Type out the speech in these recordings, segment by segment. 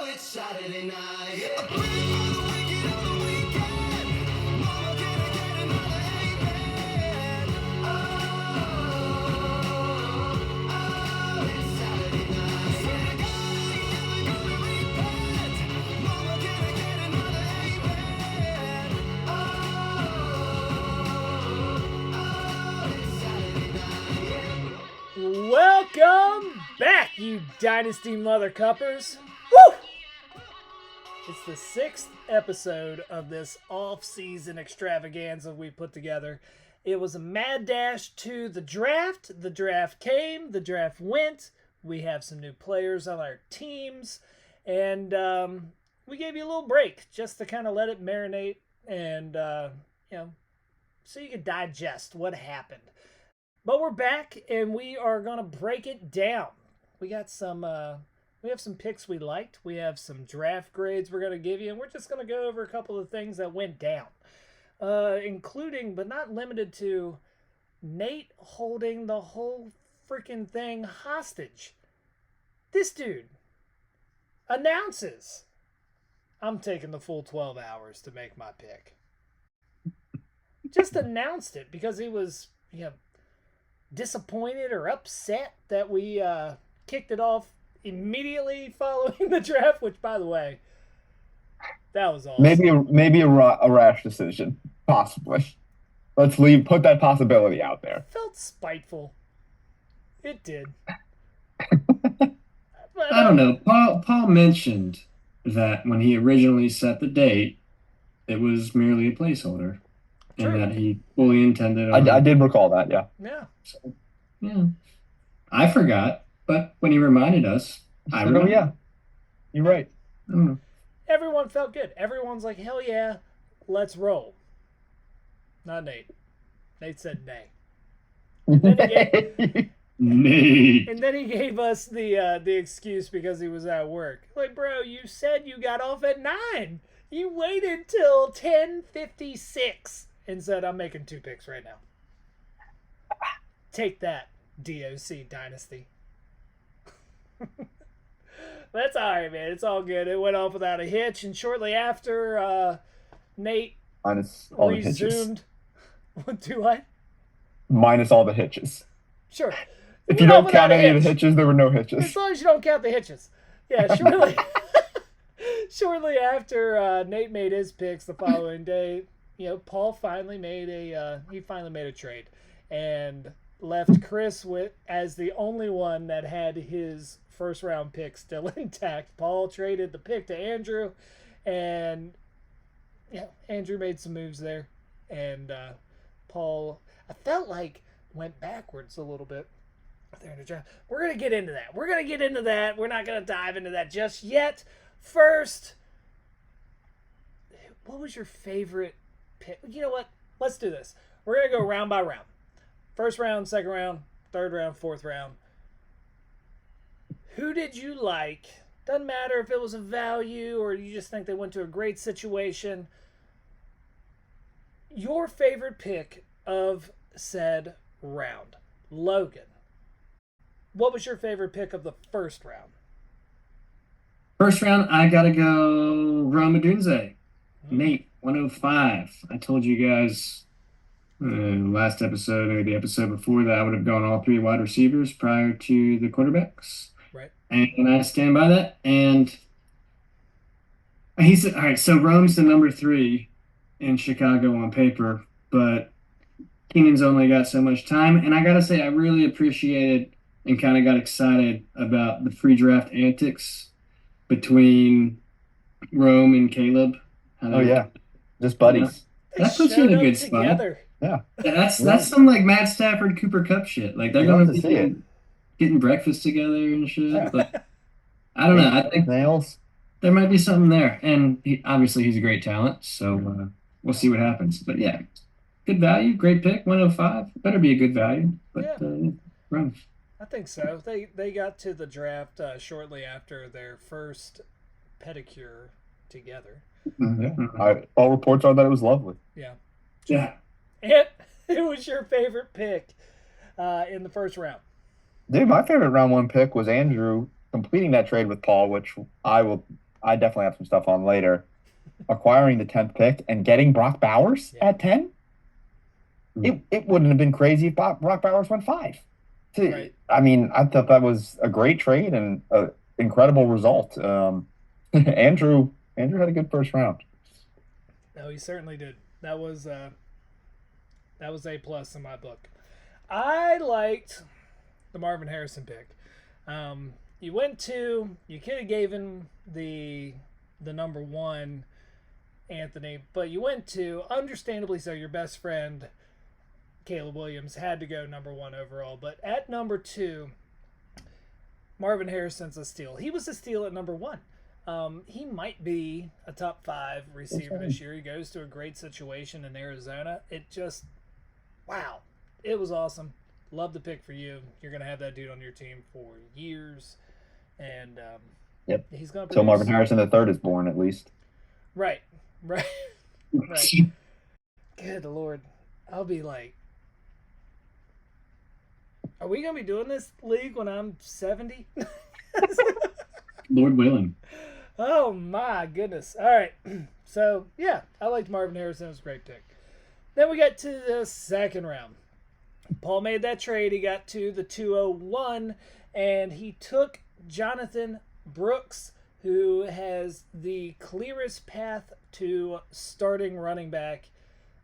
it's Saturday night. Yeah. I'm praying for the wicked on the weekend. Mama, can I get another amen? Oh, it's Saturday night. Swear to God, I ain't never gonna repent. Mama, can I get another amen? Oh, it's Saturday night. Yeah. Welcome back, you Dynasty mother cuppers. Woo! It's the 6th episode of this off-season extravaganza we put together. It was a mad dash to the draft. The draft came, the draft went. We have some new players on our teams, and we gave you a little break just to kind of let it marinate and so you could digest what happened. But we're back, and we are gonna break it down. We got some. We have some picks we liked. We have some draft grades we're gonna give you, and we're just gonna go over a couple of things that went down, including but not limited to Nate holding the whole freaking thing hostage. This dude announces, "I'm taking the full 12 hours to make my pick." Just announced it because he was, disappointed or upset that we kicked it off immediately following the draft, which, by the way, that was awesome. Maybe a rash decision, possibly. Put that possibility out there. It felt spiteful. It did. I don't know. Paul mentioned that when he originally set the date, it was merely a placeholder. True. And that he fully intended on... I did recall that, yeah. Yeah. So, yeah. I forgot, but when he reminded us, I remember. Oh, yeah. You're right. Everyone felt good. Everyone's like, hell yeah, let's roll. Not Nate. Nate said nay. Nate. And then he gave us the excuse because he was at work. Like, bro, you said you got off at 9. You waited till 10:56 and said, I'm making 2 picks right now. Take that, DOC Dynasty. That's all right, man. It's all good. It went off without a hitch, and shortly after, Nate Minus all resumed. Do what? Minus all the hitches. Sure. If you don't count any of the hitches, there were no hitches. As long as you don't count the hitches. Yeah, shortly after Nate made his picks the following day, Paul finally made a trade and left Chris as the only one that had his first round pick still intact. Paul traded the pick to Andrew, and Andrew made some moves there, and Paul, I felt like, went backwards a little bit there in the draft. We're gonna get into that. We're not gonna dive into that just yet. First, what was your favorite pick? You know what? Let's do this. We're going to go round by round. First round, second round, third round, fourth round. Who did you like? Doesn't matter if it was a value or you just think they went to a great situation. Your favorite pick of said round. Logan, what was your favorite pick of the first round? First round, I got to go Rome Odunze. Nate, 105. I told you guys last episode or the episode before that I would have gone all 3 wide receivers prior to the quarterbacks. Right. And I stand by that. And he said, all right, so Rome's the number 3 in Chicago on paper, but Keenan's only got so much time. And I got to say, I really appreciated and kind of got excited about the pre-draft antics between Rome and Caleb. Oh, yeah. Just buddies. That puts you in a good spot. Together. Yeah. That's some like Matt Stafford, Cooper Kupp shit. Like they're going to be getting breakfast together and shit. Yeah. But I don't know. I think there might be something there. And obviously he's a great talent. So we'll see what happens. But yeah, good value. Great pick. 105. Better be a good value. But Rome. I think so. They got to the draft shortly after their first pedicure together. Yeah. All reports are that it was lovely. Yeah. Yeah. And it was your favorite pick in the first round. Dude, my favorite round 1 pick was Andrew completing that trade with Paul, which I will I definitely have some stuff on later. Acquiring the 10th pick and getting Brock Bowers Yeah. at 10, it wouldn't have been crazy if Brock Bowers went 5. Right. I mean, I thought that was a great trade and an incredible result. Andrew had a good first round. No, he certainly did. That was A+ in my book. I liked the Marvin Harrison pick. You could have gave him the number 1, Anthony, but you went to, understandably so, your best friend Caleb Williams had to go number 1 overall. But at number 2, Marvin Harrison's a steal. He was a steal at number 1. He might be a top 5 receiver this year. He goes to a great situation in Arizona. Wow, it was awesome. Love the pick for you. You're gonna have that dude on your team for years, and Yep. he's gonna. So Marvin Harrison III is born at least. Right. Good Lord, I'll be like, are we gonna be doing this league when I'm 70? Lord willing. Oh my goodness. All right. So yeah, I liked Marvin Harrison. It was a great pick. Then we got to the second round. Paul made that trade. He got to the 201, and he took Jonathan Brooks, who has the clearest path to starting running back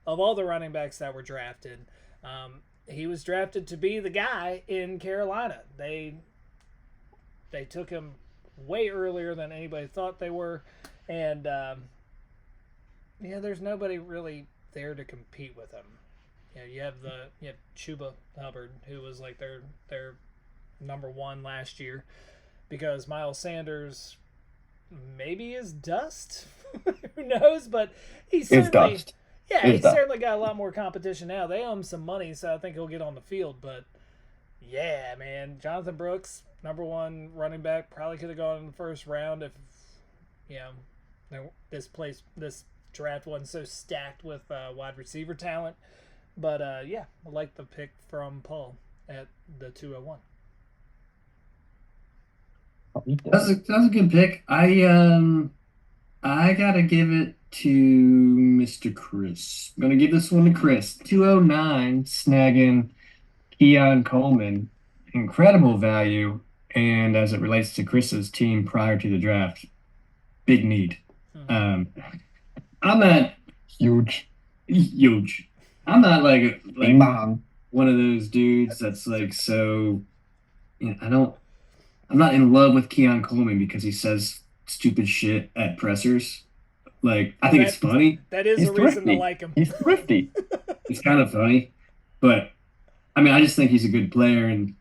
of all the running backs that were drafted. He was drafted to be the guy in Carolina. They took him way earlier than anybody thought they were, and there's nobody really there to compete with him. You have Chuba Hubbard, who was like their number 1 last year, because Miles Sanders maybe is dust. Who knows? But he's certainly dust. Certainly got a lot more competition now. They owe him some money, so I think he'll get on the field. But yeah, man, Jonathan Brooks, number 1 running back, probably could have gone in the first round if this draft wasn't so stacked with wide receiver talent. But I like the pick from Paul at the 201. That's a good pick. I gotta give it to Mr. Chris. I'm gonna give this one to Chris. 209, snagging Keon Coleman. Incredible value. And as it relates to Chris's team prior to the draft, big need. I'm not Huge. I'm not like Mom. one of those dudes that's like so. I'm not in love with Keon Coleman because he says stupid shit at pressers. Like, I think it's funny. That is He's a reason thrifty. to like him. He's thrifty. It's kind of funny, but I mean, I just think he's a good player and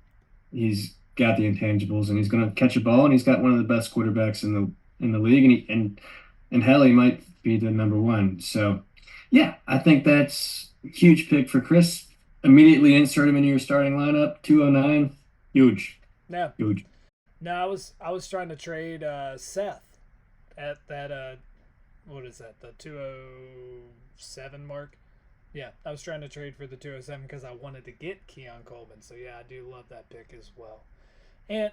he's got the intangibles and he's going to catch a ball and he's got one of the best quarterbacks in the league and hell, he might be the number 1. So, yeah, I think that's a huge pick for Chris. Immediately insert him into your starting lineup. 209, huge. Yeah. Huge. No, I was trying to trade Seth at that what is that, the 207 mark? Yeah, I was trying to trade for the 207 because I wanted to get Keon Coleman. So yeah, I do love that pick as well. And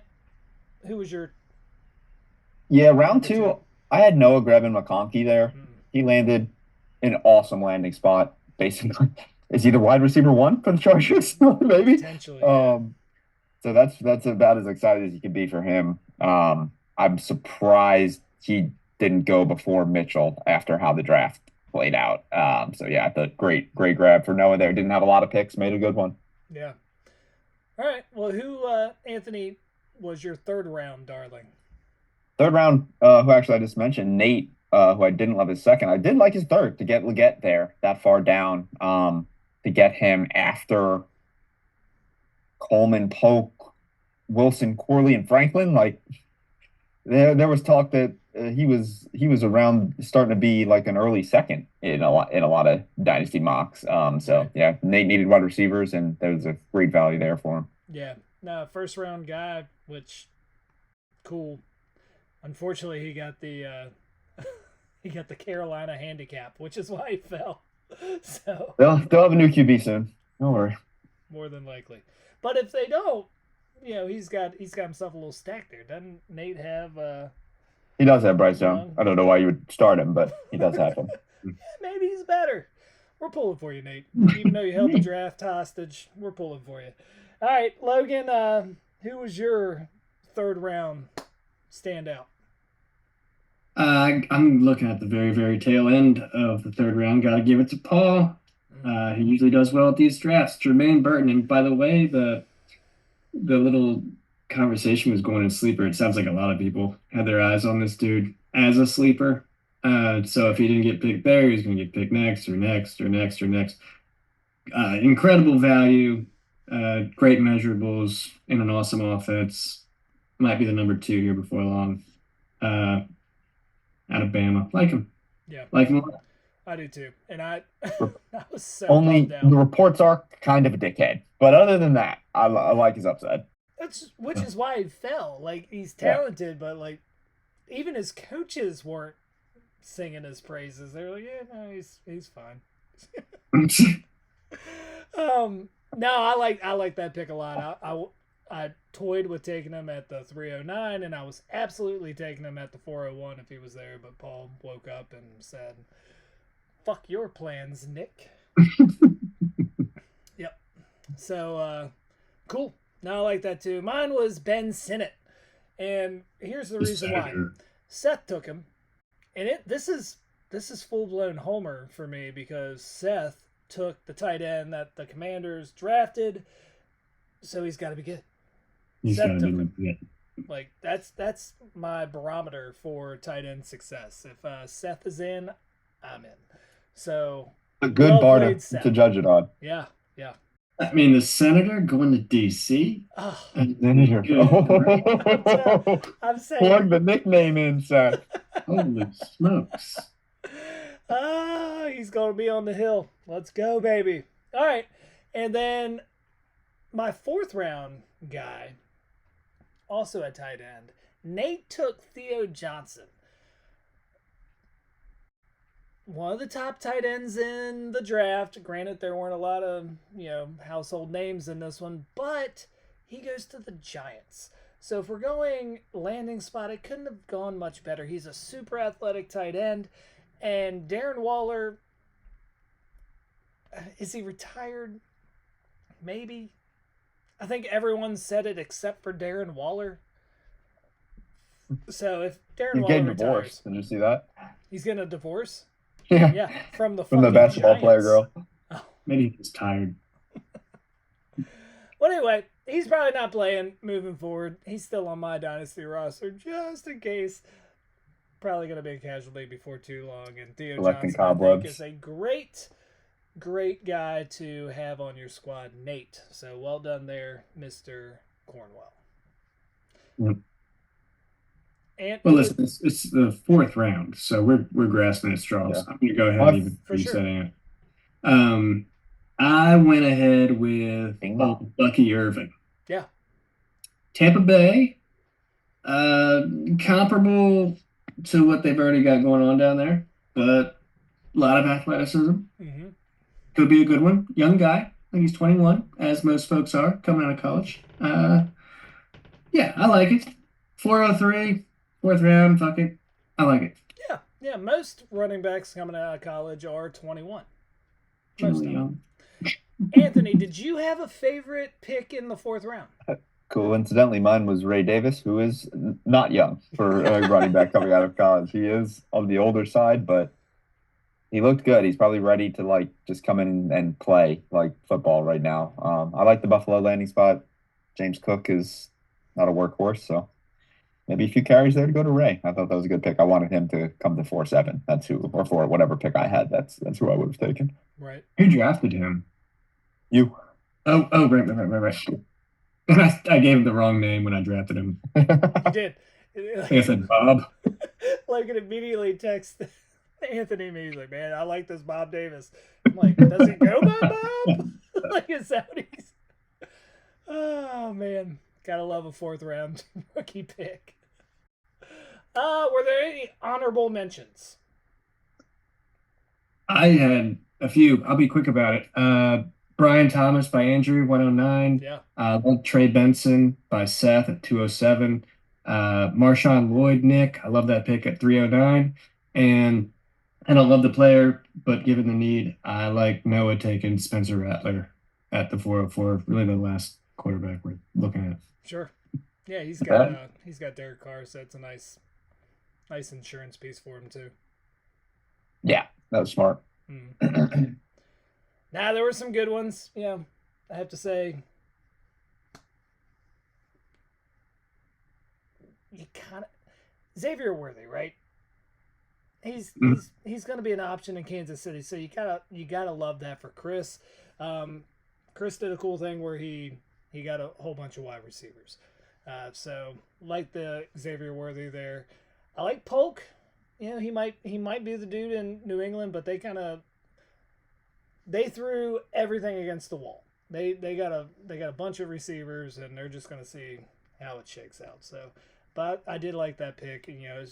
who was your? Yeah, round 2, I had Noah grabbing McConkey there. He landed an awesome landing spot, basically. Is he the wide receiver 1 for the Chargers? Maybe. Potentially. Yeah. So that's about as excited as you can be for him. I'm surprised he didn't go before Mitchell after how the draft played out. So yeah, I thought great grab for Noah there. Didn't have a lot of picks, made a good one. Yeah. All right. Well, who, Anthony, was your third round darling? Third round, who actually I just mentioned, Nate, who I didn't love his second. I did like his third to get Leggett there that far down, to get him after Coleman, Polk, Wilson, Corley, and Franklin. Like there was talk that he was around starting to be like an early second in a lot of dynasty mocks. So yeah, Nate needed wide receivers, and there was a great value there for him. Yeah, no, first round guy, which cool. Unfortunately, he got the Carolina handicap, which is why he fell. So They'll have a new QB soon. Don't worry. More than likely, but if they don't, he's got himself a little stack there. Doesn't Nate have He does have Bryce Young. Young. I don't know why you would start him, but he does have him. Maybe he's better. We're pulling for you, Nate. Even though you held the draft hostage, we're pulling for you. All right, Logan, who was your third round standout? I'm looking at the very, very tail end of the third round. Got to give it to Paul. He usually does well at these drafts. Jermaine Burton. And by the way, the little conversation was going in sleeper. It sounds like a lot of people had their eyes on this dude as a sleeper. So if he didn't get picked there, he's going to get picked next or next or next or next. Incredible value, great measurables, and an awesome offense. Might be the number 2 here before long. Out of Bama. Like him. Yeah. Like him a lot. I do too. And I was so Only bummed out. the reports are kind of a dickhead. But other than that, I like his upside. Which is why he fell. Like, he's talented, but like even his coaches weren't singing his praises. They were like, yeah, no, he's fine. No, I like that pick a lot. I toyed with taking him at the 309, and I was absolutely taking him at the 401 if he was there, but Paul woke up and said, fuck your plans, Nick. Yep. So, cool. No, I like that too. Mine was Ben Sinnott. And here's the reason why. Seth took him. And this is full-blown homer for me because Seth took the tight end that the Commanders drafted, so he's got to be good. He's Seth gotta took be him. good. Like, that's my barometer for tight end success. If Seth is in, I'm in. So A good well bar played, Seth. to judge it on. Yeah. I mean, the Senator going to D.C. Oh, Senator. I'm saying. Plug the nickname in, Seth. Holy smokes. He's going to be on the hill. Let's go, baby. All right. And then my fourth round guy, also at tight end, Nate took Theo Johnson. One of the top tight ends in the draft. Granted, there weren't a lot of, household names in this one, but he goes to the Giants. So if we're going landing spot, it couldn't have gone much better. He's a super athletic tight end. And Darren Waller, is he retired? Maybe. I think everyone said it except for Darren Waller. So if Darren He's Waller getting retires, divorced. Did you see that? he's getting a divorce. Yeah. Yeah, from the From the fucking basketball player Giants. girl. Maybe he's tired. Well, anyway, he's probably not playing moving forward. He's still on my Dynasty roster just in case. Probably going to be a casualty before too long. And Theo Collecting Johnson, I think, cobwebs. is a great guy to have on your squad, Nate. So well done there, Mr. Cornwell. Yep. And Well, listen, it's the fourth round, so we're grasping at straws. Yeah. I'm going to go ahead and even For sure. setting it. I went ahead with Bing bong. Bucky Irving. Yeah. Tampa Bay, comparable to what they've already got going on down there, but a lot of athleticism. Mm-hmm. Could be a good one. Young guy. I think he's 21, as most folks are coming out of college. Yeah, I like it. 403, fourth round, fuck it. I like it. Yeah. Most running backs coming out of college are 21. Most of Generally them. young. Anthony, did you have a favorite pick in the fourth round? Coincidentally, mine was Ray Davis, who is not young for a running back coming out of college. He is on the older side, but he looked good. He's probably ready to just come in and play football right now. I like the Buffalo landing spot. James Cook is not a workhorse, so maybe a few carries there to go to Ray. I thought that was a good pick. I wanted him to come to 4-7. That's who, or for whatever pick I had. That's who I would have taken. Right. Who drafted him? You. Oh, right. I gave him the wrong name when I drafted him. You did. I think I said Bob. Logan immediately texted Anthony and me. He's like, man, I like this Bob Davis. I'm like, does he go by Bob? Is that what he's... Oh, man. Gotta love a fourth round rookie pick. Were there any honorable mentions? I had a few. I'll be quick about it. Brian Thomas by Andrew, 109. Yeah. Trey Benson by Seth at 207. Marshawn Lloyd, Nick. I love that pick at 309. And I don't love the player, but given the need, I like Noah taking Spencer Rattler at the 404. Really the last quarterback we're looking at. Sure. Yeah, he's Okay. got Derek Carr, so it's a nice insurance piece for him too. Yeah, that was smart. Mm. Now there were some good ones. Yeah, I have to say. You kind of Xavier Worthy, right? He's going to be an option in Kansas City, so you gotta love that for Chris. Chris did a cool thing where he got a whole bunch of wide receivers. So like the Xavier Worthy there. I like Polk. You know, he might be the dude in New England, but they threw everything against the wall. They got a bunch of receivers, and they're just going to see how it shakes out. So, but I did like that pick. And, you know,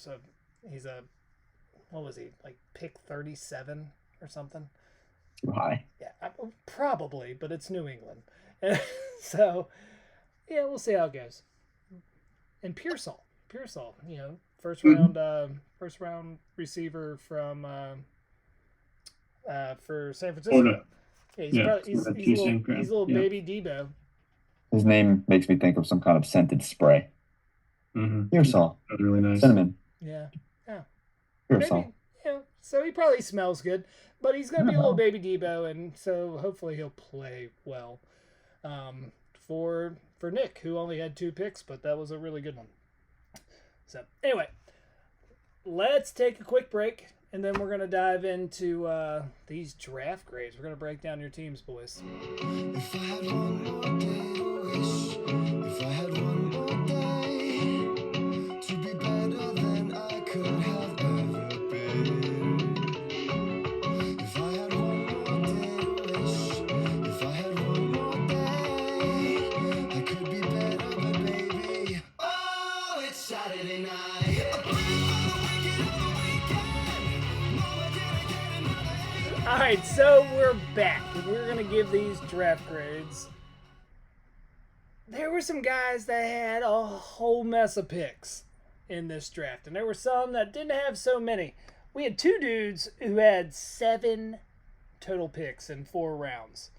he's a what was he, like pick 37 or something? Too high. Yeah, probably, but it's New England, so yeah, we'll see how it goes. And Pearsall, you know, first round receiver from for San Francisco. Florida. Yeah, Yeah, he's Florida, a Houston, little yeah. baby Debo. His name makes me think of some kind of scented spray. Pearsall. That's really nice. Cinnamon. Yeah, Pearsall. maybe. Yeah, so he probably smells good, but he's gonna be a little baby Debo, and so hopefully he'll play well. For Nick, who only had 2 picks, but that was a really good one. So anyway, let's take a quick break, and then we're gonna dive into these draft grades. We're gonna break down your teams, boys. If I had one more day to wish, if I had one more day to be better than I could have ever been. If I had one more day to wish, if I had one more day, I could be better, but baby, oh, it's Saturday night. All right, so we're back, and we're gonna give these draft grades. There were some guys that had a whole mess of picks in this draft, and there were some that didn't have so many. We had 2 dudes who had 7 total picks in 4 rounds.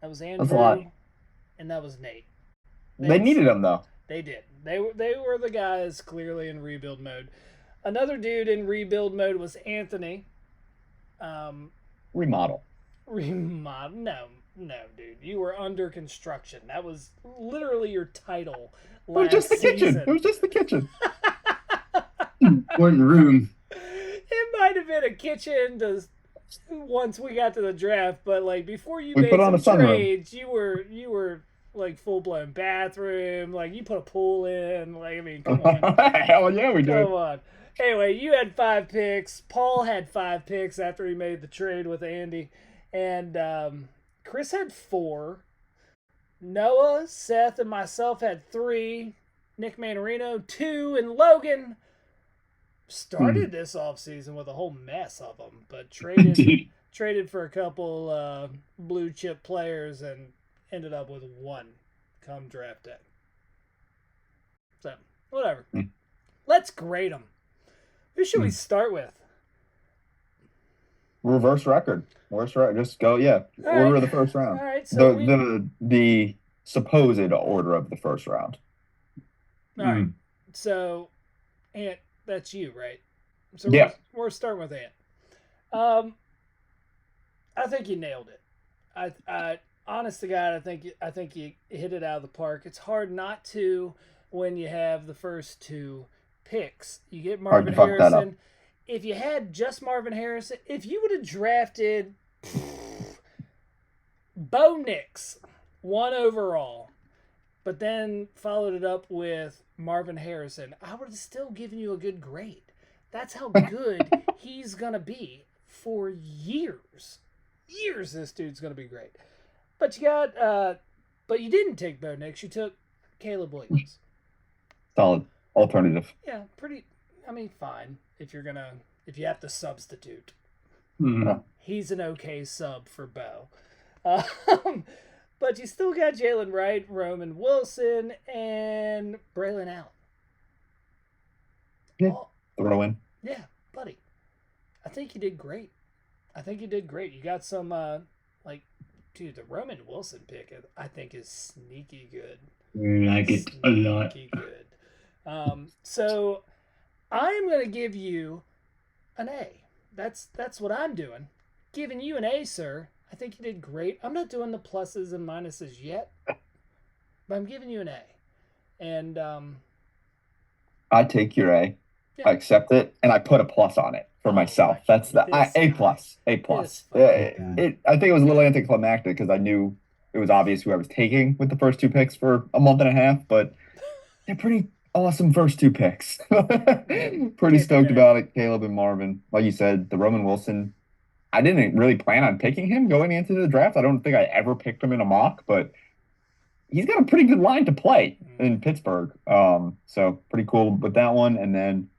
That was That's a lot. Andrew, and that was Nate. They needed him though. They did. They were the guys clearly in rebuild mode. Another dude in rebuild mode was Anthony. Remodel. No, dude. You were under construction. That was literally your title It was last just the kitchen. season. It was just the kitchen. Important room. It might have been a kitchen once we got to the draft, but like before you We made put on some a sunroom. trades, you were like full blown bathroom. Like you put a pool in. Like I mean, come on. Hell yeah, we did. Come on. Anyway, you had 5 picks. Paul had 5 picks after he made the trade with Andy. And Chris had 4. Noah, Seth, and myself had 3. Nick Manarino, 2. And Logan started this offseason with a whole mess of them. But Dude. traded for a couple blue chip players and ended up with 1 come draft day. So, whatever. Let's grade them. Who should we start with? Reverse record. Just go, yeah. All Order right. of the first round. All right, so The supposed order of the first round. all right. So, Ant, that's you, right? So Yeah. we're starting with Ant. I think you nailed it. I honest to God, I think you hit it out of the park. It's hard not to when you have the first 2 picks. You get Marvin to fuck that up. Harrison. If you had just Marvin Harrison, if you would have drafted Bo Nix 1 overall, but then followed it up with Marvin Harrison, I would have still given you a good grade. That's how good he's gonna be for years. Years, this dude's gonna be great. But but you didn't take Bo Nix. You took Caleb Williams. Solid alternative. Yeah, pretty. I mean, fine if you have to substitute. He's an okay sub for Bo. But you still got Jalen Wright, Roman Wilson, and Braylon Allen. Yeah. Oh, Throw in. yeah, buddy. I think you did great. You got some, dude, the Roman Wilson pick, I think, is sneaky good. I like it a lot. Sneaky good. So I'm going to give you an A. That's what I'm doing. Giving you an A, sir. I think you did great. I'm not doing the pluses and minuses yet, but I'm giving you an A. And I take your A. yeah. I accept it, and I put a plus on it for myself. That's the A plus. A plus. I think it was a little anticlimactic because I knew it was obvious who I was taking with the first two picks for a month and a half, but they're pretty awesome first two picks. Pretty stoked about it. Caleb and Marvin. Like you said, the Roman Wilson, I didn't really plan on picking him going into the draft. I don't think I ever picked him in a mock, but he's got a pretty good line to play in Pittsburgh. So pretty cool with that one. And then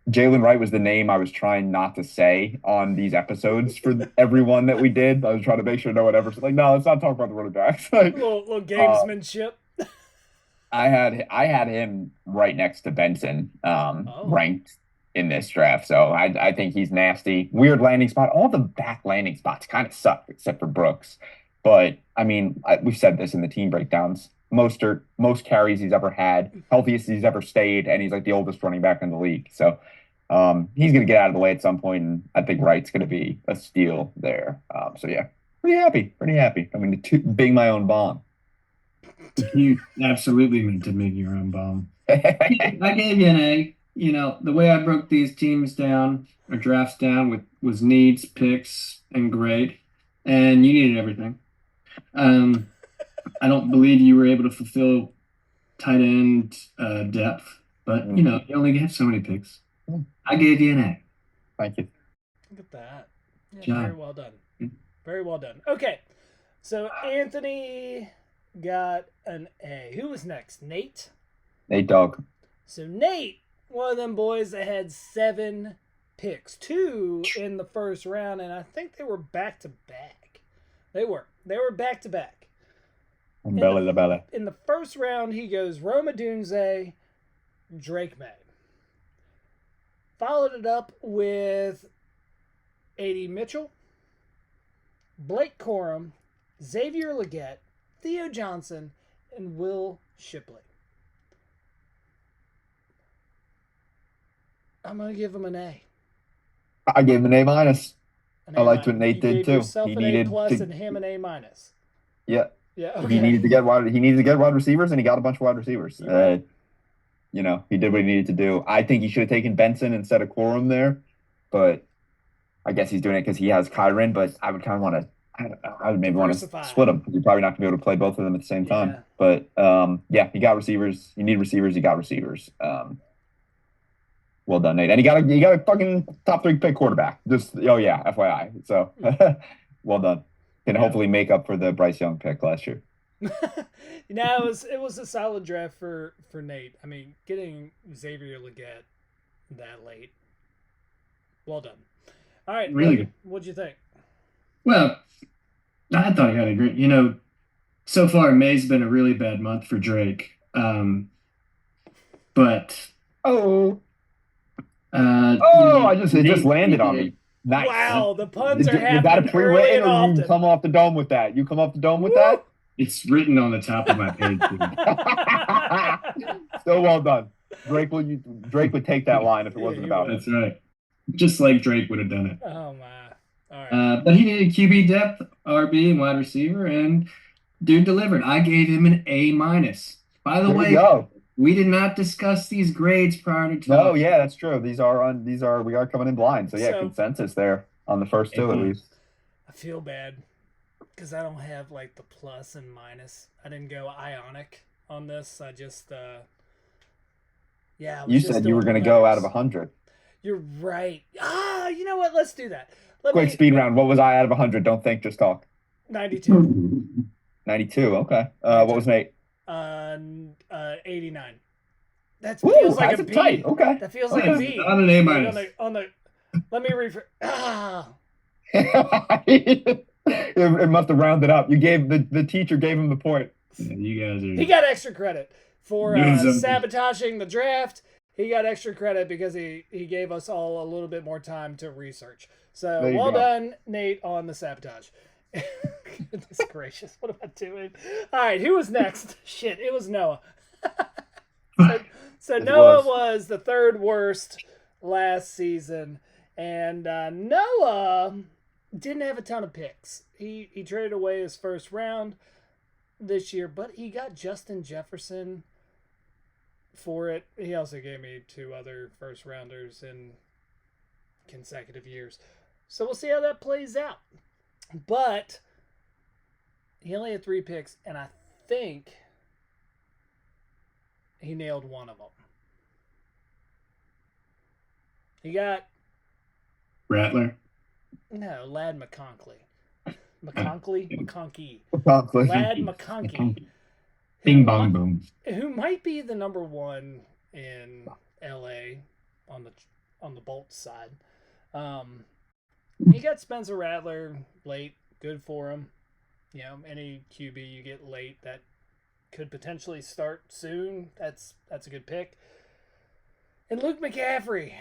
Jalen Wright was the name I was trying not to say on these episodes for everyone that we did. I was trying to make sure no one ever said, like, no, let's not talk about the running backs. little gamesmanship. I had him right next to Benson, ranked in this draft. So I think he's nasty. Weird landing spot. All the back landing spots kind of suck except for Brooks. But I mean, we've said this in the team breakdowns. Most carries he's ever had, healthiest he's ever stayed, and he's like the oldest running back in the league. So he's going to get out of the way at some point, and I think Wright's going to be a steal there. So yeah, pretty happy. I mean, being my own bomb. You absolutely meant to make your own bomb. I gave you an A. You know, the way I broke these teams down or drafts down was needs, picks, and grade, and you needed everything. I don't believe you were able to fulfill tight end depth, but you know, you only have so many picks. I gave you an A. Thank you. Look at that. Yeah, John. very well done. Very well done. Okay, so Anthony got an A. Who was next? Nate? Nate Dogg. So Nate, one of them boys that had 7 picks, 2 in the first round, and I think they were back to back. They were back to back. Belly to belly. In the first round, he goes Roma Dunze, Drake May. Followed it up with A.D. Mitchell, Blake Corum, Xavier Legette, Theo Johnson, and Will Shipley. I'm going to give him an A. I gave him an A minus. An I liked A-. what Nate You did gave too. yourself He an A needed plus to- and him an A minus. Yeah. Yeah, okay. He needed to get wide receivers, and he got a bunch of wide receivers. Yeah. You know, he did what he needed to do. I think he should have taken Benson instead of Corum there, but I guess he's doing it because he has Kyron. But I would kind of want to. I would maybe want to Diversify. split them. You're probably not going to be able to play both of them at the same time. Yeah. But yeah, he got receivers. You need receivers. You got receivers. Well done, Nate. And you got a fucking top 3 pick quarterback. Just FYI. So well done. Can hopefully make up for the Bryce Young pick last year. It was a solid draft for Nate. I mean, getting Xavier Legette that late. Well done. All right, Really good. What'd you think? Well, I thought he had a great. You know, so far May's been a really bad month for Drake. But it just landed on me. Nice. Wow, the puns are Was that a happening early pre-written, and or you often. come off the dome with that? You come off the dome with that? It's written on the top of my page. So well done. Drake would take that line if it wasn't he about would. it. That's right. Just like Drake would have done it. Oh my! All right. But he needed QB depth, RB, and wide receiver, and dude delivered. I gave him an A minus. By the There way, we go. we did not discuss these grades prior to No, talking. yeah, that's true. We are coming in blind. So yeah, So- consensus there on the first two at least. I feel bad because I don't have like the plus and minus. I didn't go ionic on this. I just I was You just said you were doing going to go out numbers. of 100. You're right. You know what? Let's do that. Let Quick me- speed round. What was I out of 100? Don't think, just talk. 92. 92. Okay. What was Nate? 89. That Ooh, feels like that's a B. tight. Okay. That feels Okay, like a B. on an A minus. Let me refer. It must have rounded up. You gave the teacher gave him the point. Yeah, you guys are. He got extra credit for Doing something. sabotaging the draft. he got extra credit because he gave us all a little bit more time to research. So There you well go. done, Nate, on the sabotage. Goodness gracious, what am I doing? All right, who was next? Shit, it was Noah. So It Noah was. was the third worst last season, and Noah didn't have a ton of picks. He traded away his first round this year, but he got Justin Jefferson for it. He also gave me 2 other first rounders in consecutive years. So we'll see how that plays out. But he only had 3 picks, and I think he nailed one of them. He got Rattler. Lad McConkey. McConkey. Chocolate. Lad McConkey. Bing bong boom. Who might be the number 1 in LA on the Bolts side. He got Spencer Rattler late. Good for him. You know, any QB you get late that could potentially start soon, that's a good pick. And Luke McCaffrey.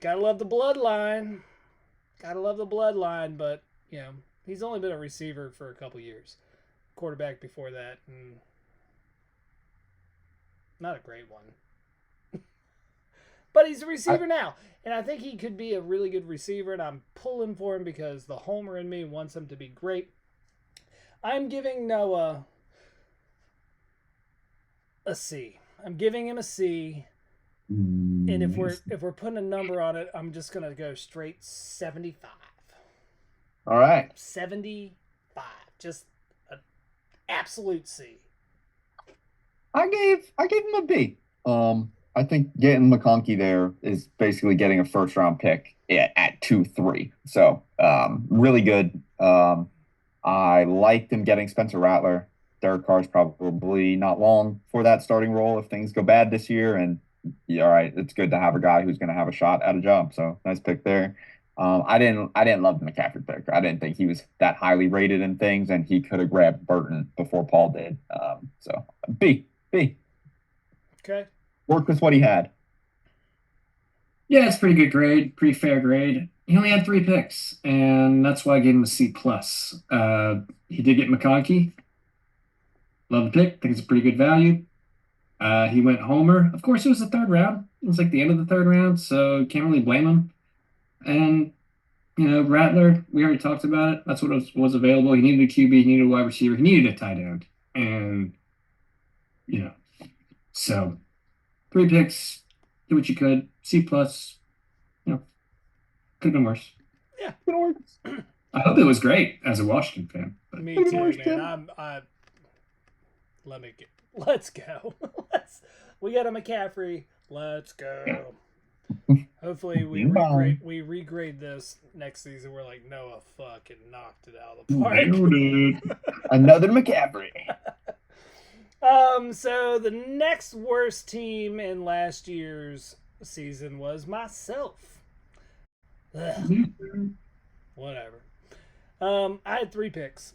Gotta love the bloodline. But, you know, he's only been a receiver for a couple years. Quarterback before that, and not a great one. But he's a receiver now. And I think he could be a really good receiver, and I'm pulling for him because the homer in me wants him to be great. I'm giving Noah a C. I'm giving him a C. And if we're putting a number on it, I'm just gonna go straight 75. All right. 75. Just an absolute C. I gave him a B. I think getting McConkey there is basically getting a first round pick at 2-3. So really good. I liked him getting Spencer Rattler. Derek Carr's probably not long for that starting role if things go bad this year. And yeah, all right, it's good to have a guy who's going to have a shot at a job. So nice pick there. I didn't love the McCaffrey pick. I didn't think he was that highly rated in things, and he could have grabbed Burton before Paul did. So B. Okay. Worked with what he had. Yeah, it's pretty good grade, pretty fair grade. He only had 3 picks, and that's why I gave him a C+. He did get McConkey. Love the pick. Think it's a pretty good value. He went homer. Of course, it was the 3rd round. It was like the end of the 3rd round, so can't really blame him. And, you know, Rattler, we already talked about it. That's what was available. He needed a QB. He needed a wide receiver. He needed a tight end. And, you know, so 3 picks. Do what you could. C+. You know, could have been worse. Yeah. I hope it was great as a Washington fan. But Me too, man. Let's go. We got a McCaffrey. Let's go. Hopefully we regrade this next season. We're like, Noah fucking knocked it out of the park. Another McCaffrey. So the next worst team in last year's season was myself. Ugh. Whatever. I had 3 picks.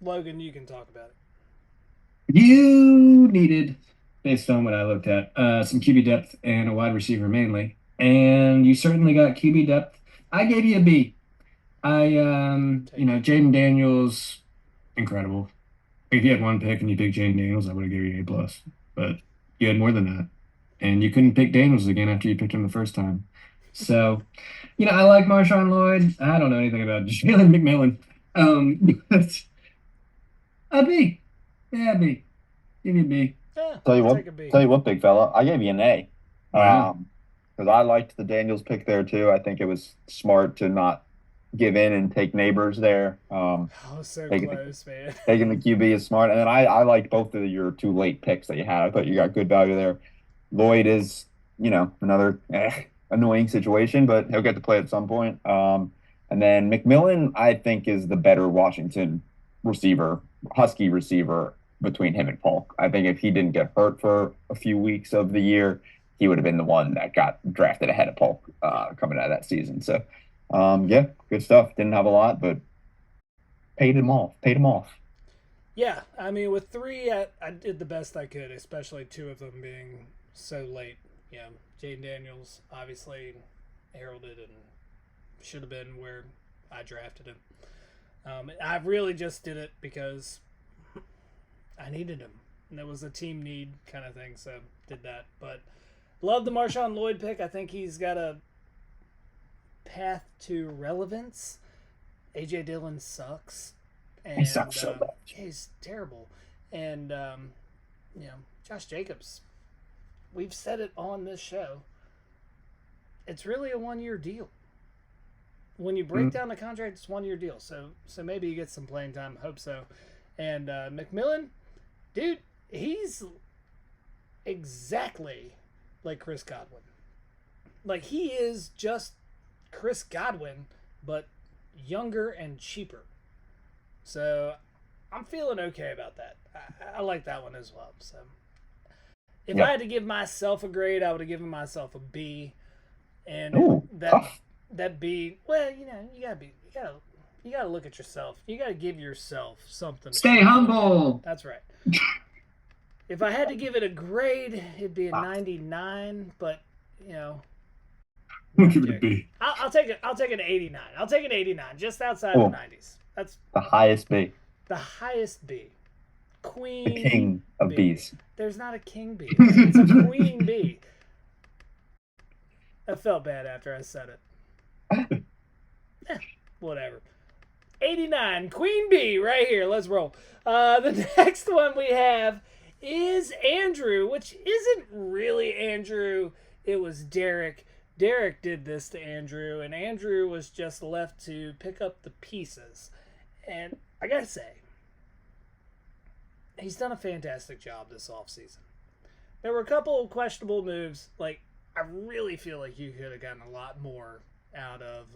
Logan, you can talk about it. You needed, based on what I looked at, some QB depth and a wide receiver mainly. And you certainly got QB depth. I gave you a B. Jaden Daniels, incredible. If you had 1 pick and you picked Jaden Daniels, I would have given you A+. But you had more than that. And you couldn't pick Daniels again after you picked him the first time. So, I like Marshawn Lloyd. I don't know anything about Jalen McMillan. But a B. Yeah, B. Give me a B. Yeah, Tell you take a B. what, big fella, I gave you an A. Wow. Because I liked the Daniels pick there too. I think it was smart to not give in and take Neighbors there. Oh, so close, man. Taking the QB is smart. And then I liked both of your 2 late picks that you had. I thought you got good value there. Lloyd is, another annoying situation, but he'll get to play at some point. And then McMillan, I think, is the better Washington receiver, Husky receiver between him and Polk. I think if he didn't get hurt for a few weeks of the year, he would have been the one that got drafted ahead of Polk coming out of that season. So, yeah, good stuff. Didn't have a lot, but paid him off. Yeah, I mean, with 3, I did the best I could, especially 2 of them being so late. Yeah, Jaden Daniels obviously heralded and should have been where I drafted him. I really just did it because I needed him. And it was a team need kind of thing, so did that. But love the Marshawn Lloyd pick. I think he's got a path to relevance. A.J. Dillon sucks. And, He sucks so much. He's terrible. And, Josh Jacobs, we've said it on this show. It's really a 1-year deal. When you break down the contract, it's a 1-year deal. So maybe he gets some playing time. Hope so. And McMillan, dude, he's exactly like Chris Godwin. Like, he is just Chris Godwin, but younger and cheaper. So I'm feeling okay about that. I like that one as well. So if I had to give myself a grade, I would have given myself a B. And that B, well, you gotta look at yourself. You gotta give yourself something. Stay humble. That's right. If I had to give it a grade, it'd be a 99. But We'll give it a B. I'll take it. I'll take an 89. I'll take an 89, just outside the 90s. That's the highest B. The highest B. Queen. The king of Bs. There's not a king bee. It's a queen bee. I felt bad after I said it. Whatever. 89, queen bee, right here. Let's roll. The next one we have is Andrew, which isn't really Andrew. It was Derek. Derek did this to Andrew, and Andrew was just left to pick up the pieces. And I gotta say, he's done a fantastic job this offseason. There were a couple of questionable moves. Like, I really feel like you could have gotten a lot more out of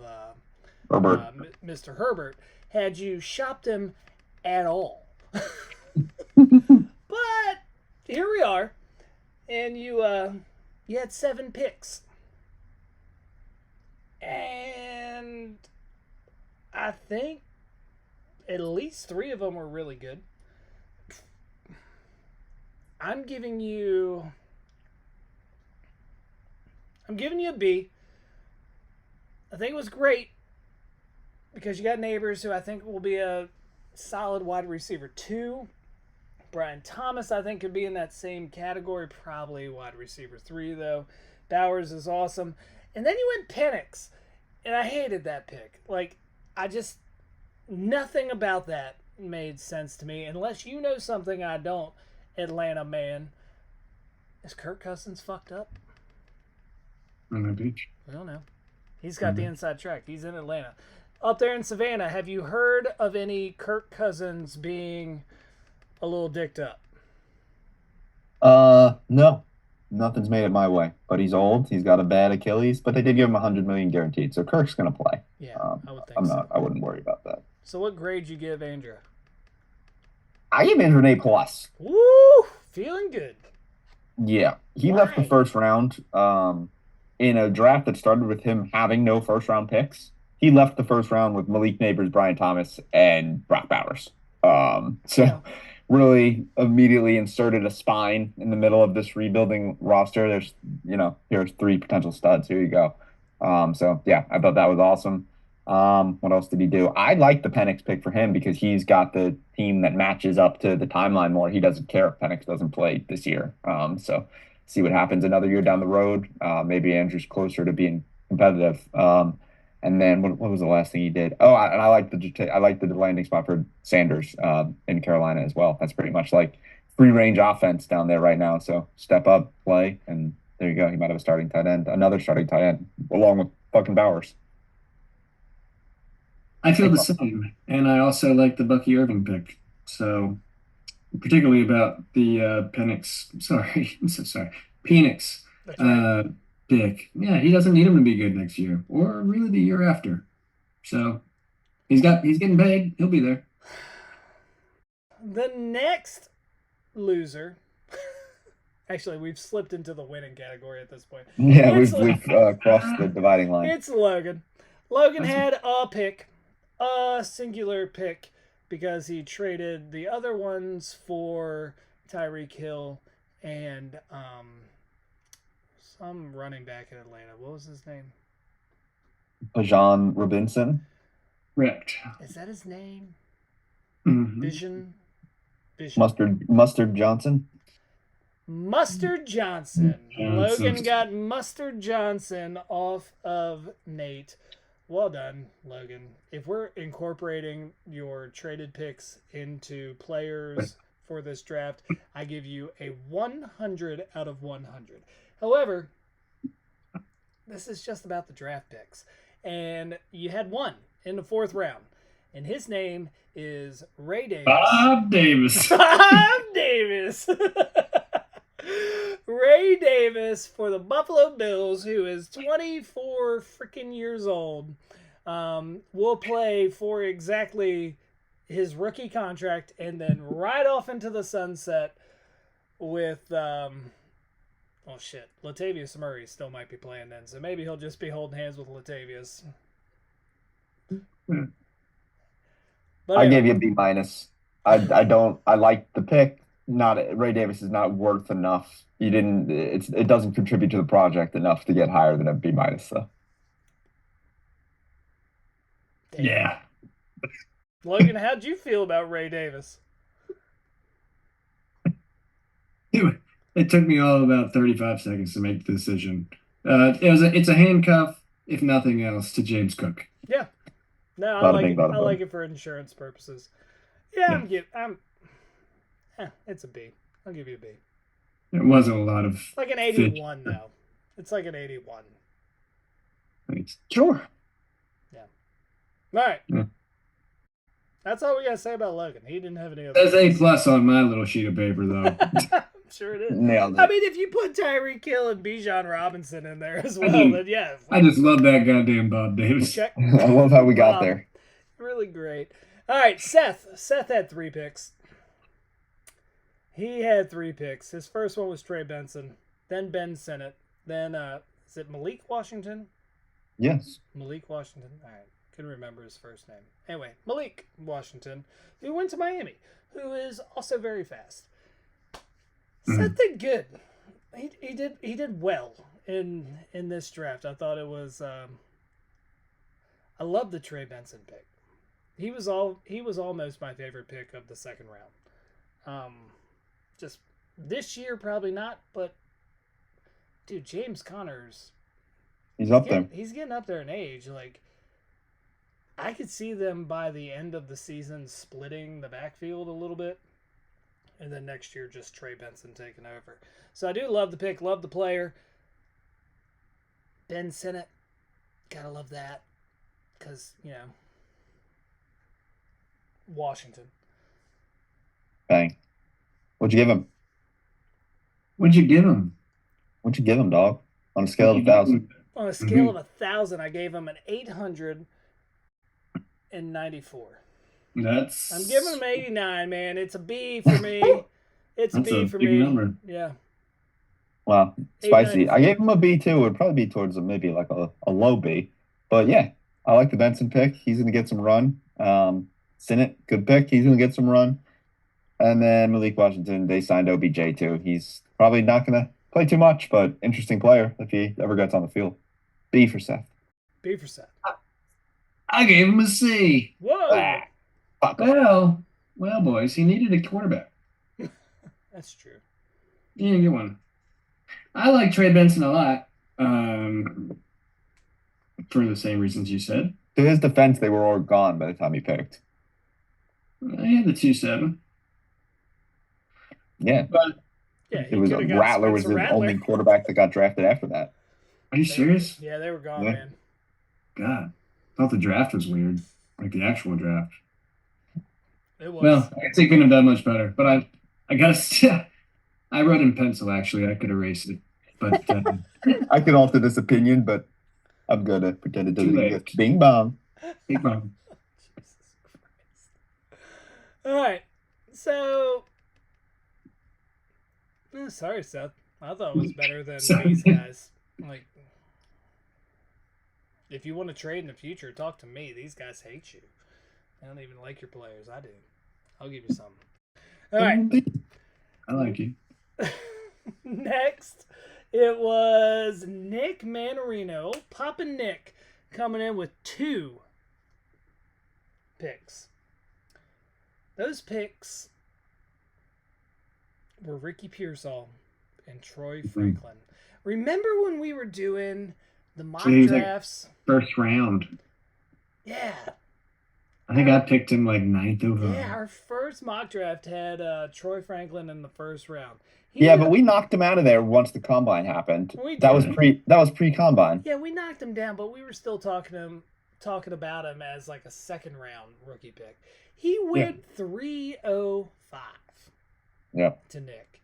Mr. Herbert had you shopped him at all. But here we are, and you had 7 picks. And I think at least 3 of them were really good. I'm giving you a B. I think it was great because you got Neighbors, who I think will be a solid wide receiver 2. Brian Thomas, I think, could be in that same category, probably wide receiver 3, though. Bowers is awesome. And then you went Penix, and I hated that pick. Like, nothing about that made sense to me, unless you know something I don't, Atlanta man. Is Kirk Cousins fucked up? On the beach. I don't know. He's got the inside track. He's in Atlanta. Up there in Savannah, have you heard of any Kirk Cousins being a little dicked up? No. Nothing's made it my way. But he's old. He's got a bad Achilles. But they did give him $100 million guaranteed, so Kirk's gonna play. Yeah, I would think so. I wouldn't worry about that. So what grade you give Andrew? I give Andrew an A+. Woo! Feeling good. Yeah. He left the first round in a draft that started with him having no first-round picks. He left the first round with Malik Neighbors, Brian Thomas, and Brock Bowers. Really immediately inserted a spine in the middle of this rebuilding roster. Here's 3 potential studs. Here you go. I thought that was awesome. What else did he do? I like the Penix pick for him because he's got the team that matches up to the timeline more. He doesn't care if Penix doesn't play this year. So see what happens another year down the road. Maybe Andrew's closer to being competitive. And then what was the last thing he did? Oh, I like the landing spot for Sanders in Carolina as well. That's pretty much like free range offense down there right now. So step up, play, and there you go. He might have another starting tight end, along with fucking Bowers. I feel the same, and I also like the Bucky Irving pick. So, particularly about the Penix. Sorry, I'm so sorry. Penix pick. Yeah, he doesn't need him to be good next year, or really the year after. So, he's getting paid. He'll be there. The next loser. Actually, we've slipped into the winning category at this point. Yeah, we've crossed the dividing line. It's Logan. Logan had a pick, a singular pick, because he traded the other ones for Tyreek Hill and some running back in Atlanta. What was his name? Bijan Robinson. Correct. Is that his name? Mhm. Vision. Mustard Johnson. Mustard Johnson. Johnson. Logan got Mustard Johnson off of Nate. Well done, Logan. If we're incorporating your traded picks into players for this draft, I give you a 100 out of 100. However, this is just about the draft picks. And you had one in the 4th round. And his name is Ray Davis. Bob Davis. Bob Davis. Ray Davis for the Buffalo Bills, who is 24 freaking years old, will play for exactly his rookie contract and then right off into the sunset with, Latavius Murray still might be playing then, so maybe he'll just be holding hands with Latavius. But I gave you a B minus. I like the pick. Ray Davis is not worth enough. It doesn't contribute to the project enough to get higher than a B minus though. Damn. Yeah. Logan, how'd you feel about Ray Davis? It took me all about 35 seconds to make the decision. It's a handcuff, if nothing else, to James Cook. Yeah. No, I Bada like bing, it. bada I boom. like it for insurance purposes. Yeah, it's a B. I'll give you a B. It wasn't a lot of. Like an 81 though. It's like an 81. Sure. All right. Yeah. That's all we gotta say about Logan. He didn't have any other. There's A plus on my little sheet of paper, though. I'm sure it is. Nailed it. I mean, if you put Tyreek Hill and Bijan Robinson in there as well, mean, then yeah. I just love that goddamn Bob Davis. Check. I love how we got Wow. there. Really great. All right, Seth. Seth had 3 picks. He had 3 picks. His first one was Trey Benson, then Ben Sinnott, then is it Malik Washington? Yes. Malik Washington. All right, couldn't remember his first name. Anyway, Malik Washington, who went to Miami, who is also very fast. Seth did good. He did well in this draft. I thought it was. I love the Trey Benson pick. He was almost my favorite pick of the 2nd round. Just this year probably not, but dude, James Connors, He's up there. he's getting up there in age. Like, I could see them by the end of the season splitting the backfield a little bit, and then next year just Trey Benson taking over. So I do love the pick, love the player. Ben Sinnott, gotta love that, because Washington. Bang. What'd you give him? What'd you give him? What'd you give him, dog? On a scale of 1,000. On a scale of 1,000, I gave him an 894. That's. I'm giving him 89, man. It's a B for me. It's a That's B a for big me. number. Yeah. Wow. Spicy. 894. I gave him a B too. It would probably be towards maybe like a low B. But yeah, I like the Benson pick. He's going to get some run. Sinnott, good pick. He's going to get some run. And then Malik Washington, they signed OBJ too. He's probably not going to play too much, but interesting player if he ever gets on the field. B for Seth. B for Seth. I gave him a C. Whoa. Ah, fuck off. Well, boys, he needed a quarterback. That's true. You didn't get one. I like Trey Benson a lot. For the same reasons you said. To his defense, they were all gone by the time he picked. I had the 2-7. Yeah. But Yeah, It was Rattler was the only quarterback that got drafted after that. are you serious? Yeah, they were gone, Yeah. man. God. I thought the draft was weird. Like the actual draft. It was. Well, I think couldn't have done much better. But I gotta I wrote in pencil actually. I could erase it. But I can alter this opinion, but I'm gonna pretend it doesn't Too late. exist. Bing bong. big problem. Jesus Christ. All right. So, sorry, Seth. I thought it was better than Sorry. these guys. Like, if you want to trade in the future, talk to me. These guys hate you. I don't even like your players. I do. I'll give you some. All right. I like you. Next, it was Nick Manarino, Papa Nick, coming in with 2 picks. Those picks were Ricky Pearsall and Troy Franklin. Remember when we were doing the mock drafts? First round. Yeah. I think I picked him like 9th overall. Yeah, our first mock draft had Troy Franklin in the first round. But we knocked him out of there once the combine happened. That was pre-combine. Yeah, we knocked him down, but we were still talking about him as like a second round rookie pick. He went 305. Yeah. To Nick.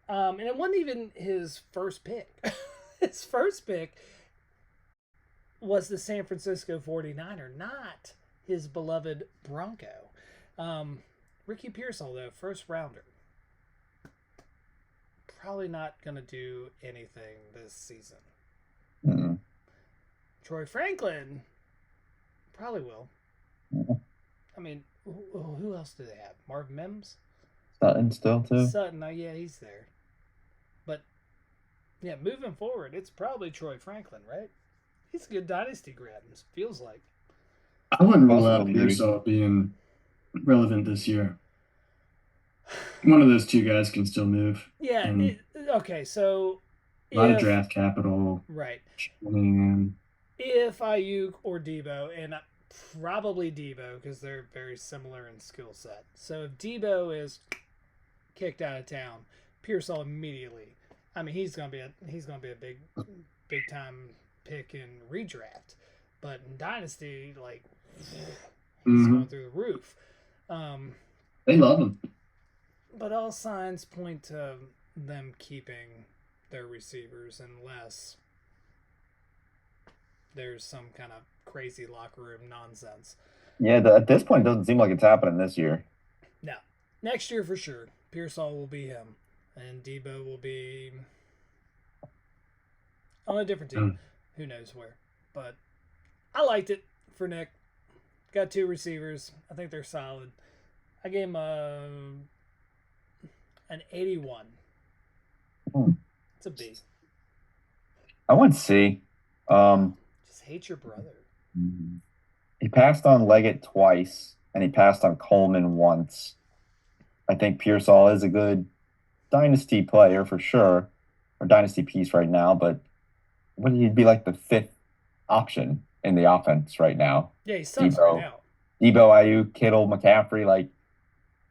And it wasn't even his first pick. His first pick was the San Francisco 49er, not his beloved Bronco. Ricky Pearsall, though, first rounder. Probably not going to do anything this season. Mm-hmm. Troy Franklin probably will. Mm-hmm. I mean, who else do they have? Marv Mims? Sutton still, too. Sutton, yeah, he's there. But, yeah, moving forward, it's probably Troy Franklin, right? He's a good dynasty grab, feels like. I wouldn't rule out Pearsall being relevant this year. One of those two guys can still move. Yeah. Okay, so a lot of draft capital. Right. And if Ayuk or Debo, and probably Debo because they're very similar in skill set. So if Debo is kicked out of town, Pearsall immediately. I mean, he's gonna be a big time pick in redraft, but in dynasty, like he's going through the roof. They love him. But all signs point to them keeping their receivers unless there's some kind of crazy locker room nonsense. Yeah, at this point, it doesn't seem like it's happening this year. No. Next year for sure. Pearsall will be him. And Debo will be on a different team. Who knows where. But I liked it for Nick. Got 2 receivers. I think they're solid. I gave him an 81. It's a B. I went C. Just hate your brother. He passed on Leggett twice, and he passed on Coleman once. I think Pearsall is a good dynasty player for sure, or dynasty piece right now, but he'd be like the 5th option in the offense right now. Yeah, he sucks right now. Debo, Ayuk, Kittle, McCaffrey,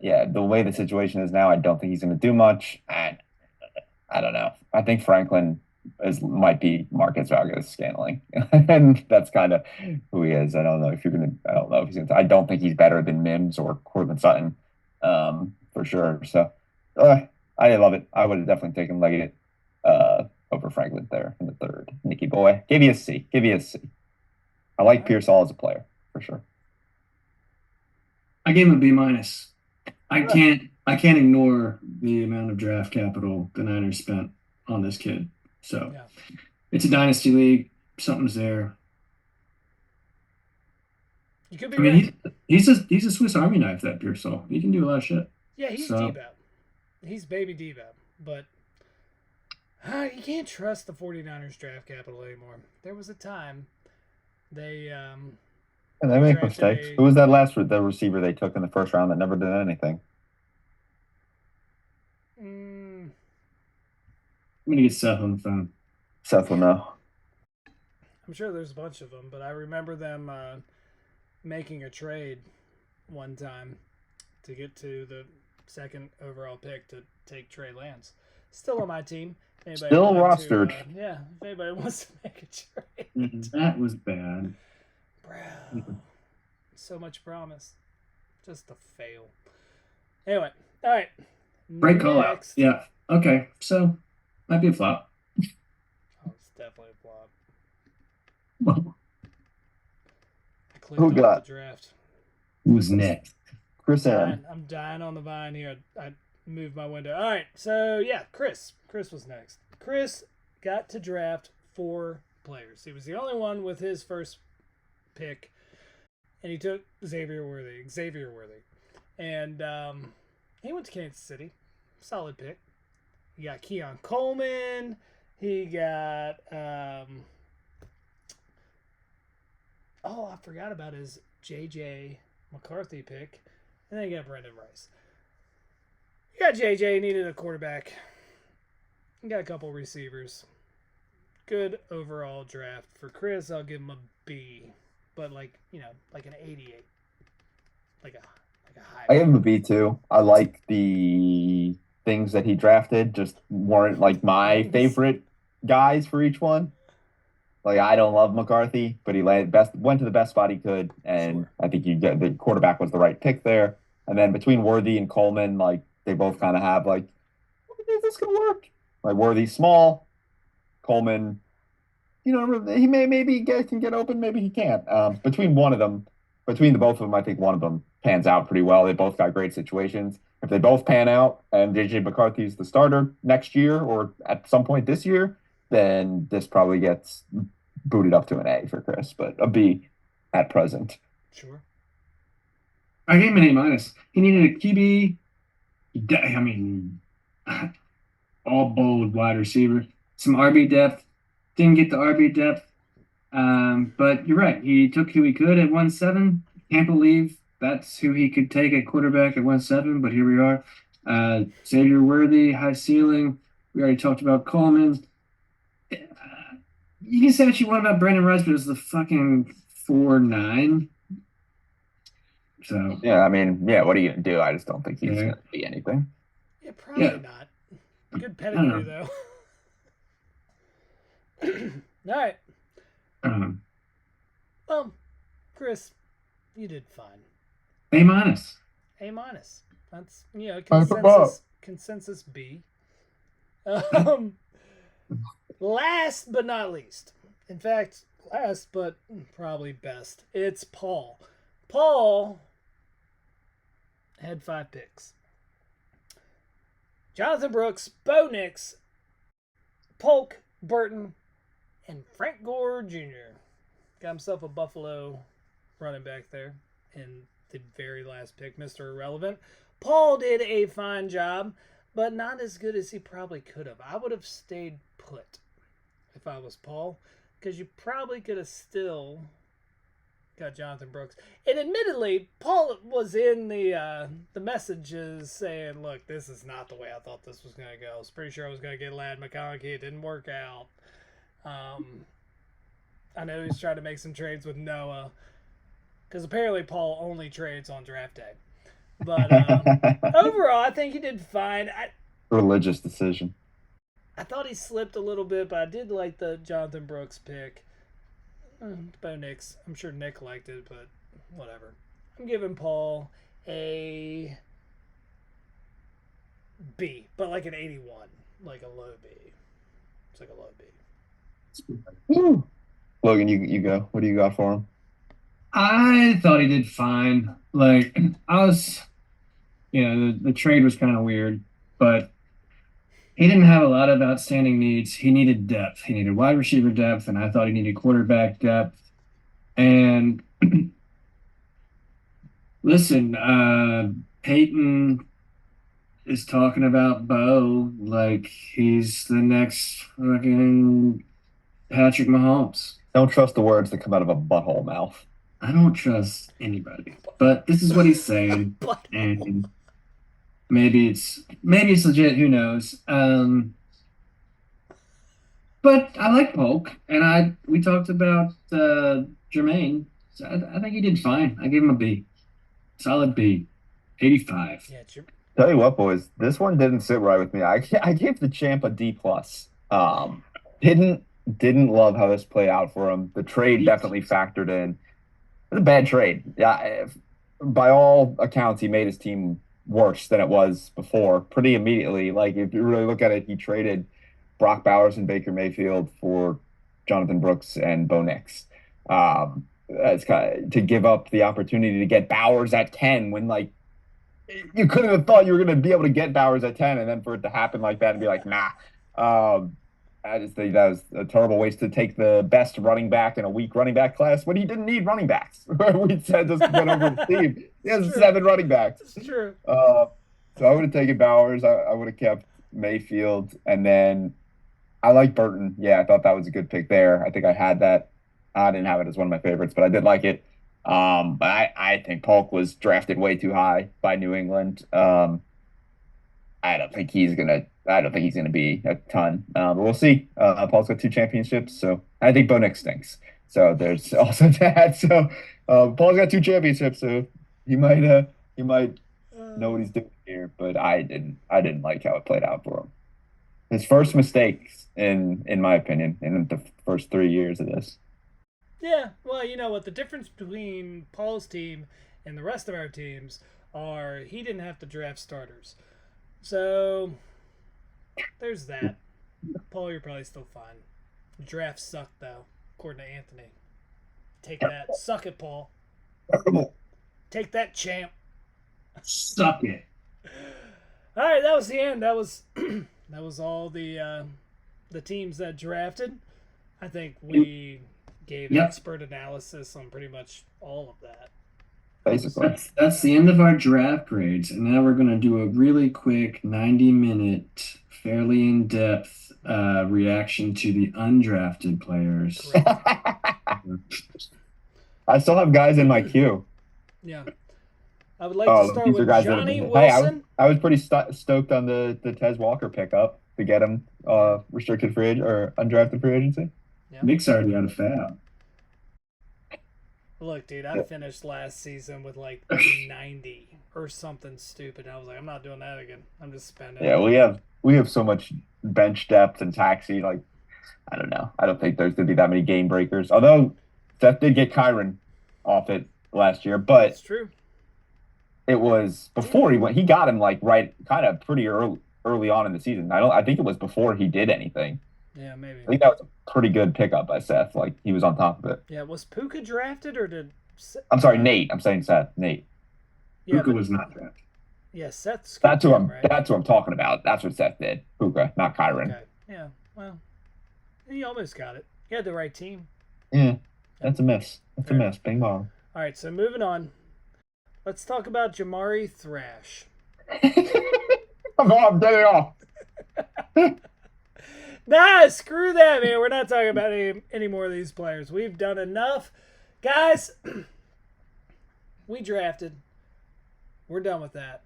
the way the situation is now, I don't think he's going to do much. And I don't know. I think Franklin might be Marcus Valdes-Scantling, and that's kind of who he is. I don't know if he's going to. I don't think he's better than Mims or Courtland Sutton, for sure. So I love it. I would have definitely taken Leggett over Franklin there in the 3rd. Nicky boy, give you a C. I like Pearsall as a player for sure. I gave him a B-. I can't ignore the amount of draft capital the Niners spent on this kid. So It's a dynasty league. Something's there. You could be right. He's a Swiss Army knife, that Pearsall. He can do a lot of shit. Yeah, he's Debo. He's baby Debo. But you can't trust the 49ers draft capital anymore. There was a time they make mistakes. Who was that the receiver they took in the 1st round that never did anything? I'm going to get Seth on the phone. Seth will know. I'm sure there's a bunch of them, but I remember them making a trade one time to get to the 2nd overall pick to take Trey Lance. Still on my team. Still rostered. If anybody wants to make a trade. That was bad. Bro. So much promise. Just a fail. Anyway. All right. Great call out. Yeah. Okay. So, might be a flop. Oh, it's definitely a flop. Well, I clicked off the draft. Who's next? Chris Aaron. I'm dying on the vine here. I moved my window. All right. So, yeah, Chris. Chris was next. Chris got to draft 4 players. He was the only one with his first pick and he took Xavier Worthy. And he went to Kansas City. Solid pick. He got Keon Coleman. He got I forgot about his JJ McCarthy pick. And then he got Brendan Rice. You got JJ, needed a quarterback. You got a couple receivers. Good overall draft. For Chris, I'll give him a B. But like an 88. Like a high. I give him a B too. I like the things that he drafted, just weren't like my favorite guys for each one. Like, I don't love McCarthy, but he went to the best spot he could, and sure. I think the quarterback was the right pick there. And then between Worthy and Coleman, like, they both kind of have like, is this gonna work? Like, Worthy's small, Coleman, he maybe can get open, maybe he can't. Between the both of them, I think one of them pans out pretty well. They both got great situations. If they both pan out and JJ McCarthy's the starter next year or at some point this year, then this probably gets booted up to an A for Chris, but a B at present. Sure. I gave him an A-. He needed a QB. All bold wide receiver. Some RB depth. Didn't get the RB depth. But you're right. He took who he could at 1-7. Can't believe that's who he could take at quarterback at 1-7, but here we are. Xavier Worthy, high ceiling. We already talked about Coleman. You can say what you want about Brandon Rice, but it was the fucking 4-9. So yeah, what are you gonna do? I just don't think he's gonna be anything. Yeah, probably not. Good pedigree though. All right. Well, Chris, you did fine. A-. A-. That's consensus B. Last but not least. In fact, last but probably best. It's Paul. Paul had 5 picks. Jonathan Brooks, Bo Nix, Polk, Burton, and Frank Gore Jr. Got himself a Buffalo running back there in the very last pick, Mr. Irrelevant. Paul did a fine job, but not as good as he probably could have. I would have stayed put if I was Paul, because you probably could have still got Jonathan Brooks. And admittedly, Paul was in the messages saying, look, this is not the way I thought this was going to go. I was pretty sure I was going to get Ladd McConkey. It didn't work out. I know he's trying to make some trades with Noah, because apparently Paul only trades on draft day. But overall, I think he did fine. Religious decision. I thought he slipped a little bit, but I did like the Jonathan Brooks pick. Bo Nix. I'm sure Nick liked it, but whatever. I'm giving Paul a B, but like an 81. Like a low B. It's like a low B. Woo. Logan, you go. What do you got for him? I thought he did fine. Like, the trade was kind of weird, but he didn't have a lot of outstanding needs. He needed depth. He needed wide receiver depth, and I thought he needed quarterback depth. And listen, Peyton is talking about Bo like he's the next fucking Patrick Mahomes. Don't trust the words that come out of a butthole mouth. I don't trust anybody, but this is what he's saying, and maybe it's legit. Who knows? But I like Polk, and we talked about Jermaine. So I think he did fine. I gave him a B, solid B, 85. Yeah, Tell you what, boys, this one didn't sit right with me. I gave the champ a D+. Didn't love how this played out for him. The trade definitely factored in. It was a bad trade. Yeah, by all accounts, he made his team worse than it was before pretty immediately. Like, if you really look at it, he traded Brock Bowers and Baker Mayfield for Jonathan Brooks and Bo Nix. That's to give up the opportunity to get Bowers at 10 when, like, you couldn't have thought you were going to be able to get Bowers at 10, and then for it to happen like that and be like, nah. I just think that was a terrible waste to take the best running back in a weak running back class when he didn't need running backs. We said just went over the team. He has 7 running backs. It's true. So I would have taken Bowers. I would have kept Mayfield, and then I like Burton. Yeah, I thought that was a good pick there. I think I had that. I didn't have it as one of my favorites, but I did like it. But I think Polk was drafted way too high by New England. I don't think he's gonna be a ton. But we'll see. Paul's got 2 championships, so I think Bo Nix stinks. So there's also that. So Paul's got 2 championships, so he might know what he's doing here. But I didn't like how it played out for him. His first mistakes, in my opinion, in the first 3 years of this. Yeah, well, you know what? The difference between Paul's team and the rest of our teams are he didn't have to draft starters. So, there's that. Paul, you're probably still fine. The draft sucked, though, according to Anthony. Take that. Suck it, Paul. Take that, champ. Suck it. All right, that was the end. That was that was all the teams that drafted. I think we gave expert analysis on pretty much all of that. Basically, that's the end of our draft grades, and now we're going to do a really quick 90-minute, fairly in-depth reaction to the undrafted players. I still have guys in my queue. Yeah. I would like to start with Johnny Wilson. I was pretty stoked on the Tez Walker pickup to get him restricted free agent or undrafted free agency. Yeah. Nick's already out of foul. Look, dude, I finished last season with like 90 or something stupid. I was like, I'm not doing that again. I'm just spending. Yeah, we have so much bench depth and taxi. Like, I don't know. I don't think there's going to be that many game breakers. Although Seth did get Kyron off it last year, but it's true. It was before he went. He got him like right, kind of pretty early on in the season. I think it was before he did anything. Yeah, maybe. I think that was a pretty good pickup by Seth. Like he was on top of it. Yeah, was Puka drafted or did? I'm sorry, Nate. I'm saying Seth. Nate. Yeah, Puka was not drafted. Yeah, Seth's. That's who I'm. Right? That's what I'm talking about. That's what Seth did. Puka, not Kyron. Okay. Yeah. Well, he almost got it. He had the right team. Yeah, that's a miss. That's a miss. Bing bong. All right, so moving on. Let's talk about Jamari Thrash. I'm getting off. Nah, screw that, man. We're not talking about any more of these players. We've done enough. Guys, we drafted. We're done with that.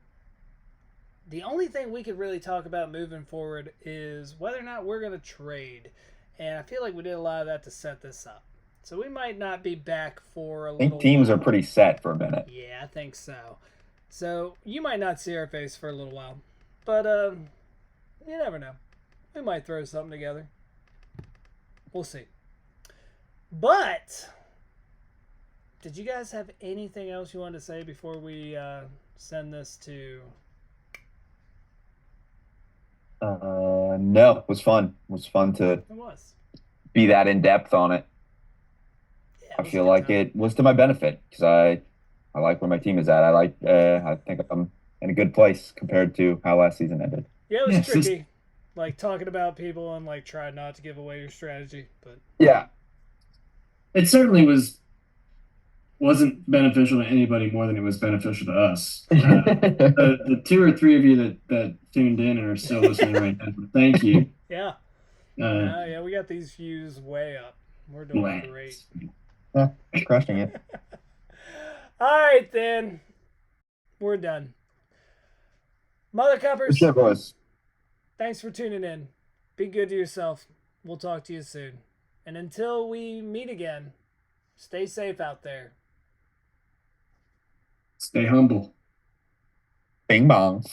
The only thing we could really talk about moving forward is whether or not we're going to trade. And I feel like we did a lot of that to set this up. So we might not be back for a little while. I think teams are pretty set for a minute. Yeah, I think so. So you might not see our face for a little while. But you never know. We might throw something together. We'll see. But did you guys have anything else you wanted to say before we send this to... No, it was fun. It was fun to be that in depth on it. Yeah, I feel like it was to my benefit because I like where my team is at. I think I'm in a good place compared to how last season ended. Yeah, it was tricky. Like talking about people and like trying not to give away your strategy, but yeah, it certainly wasn't beneficial to anybody more than it was beneficial to us. The 2 or 3 of you that tuned in and are still listening right now, thank you. Yeah. Yeah, we got these views way up. We're doing great. Yeah, crushing it. All right, then. We're done. Mother Cuppers. Good boys. Thanks for tuning in. Be good to yourself. We'll talk to you soon. And until we meet again, stay safe out there. Stay humble. Bing bong.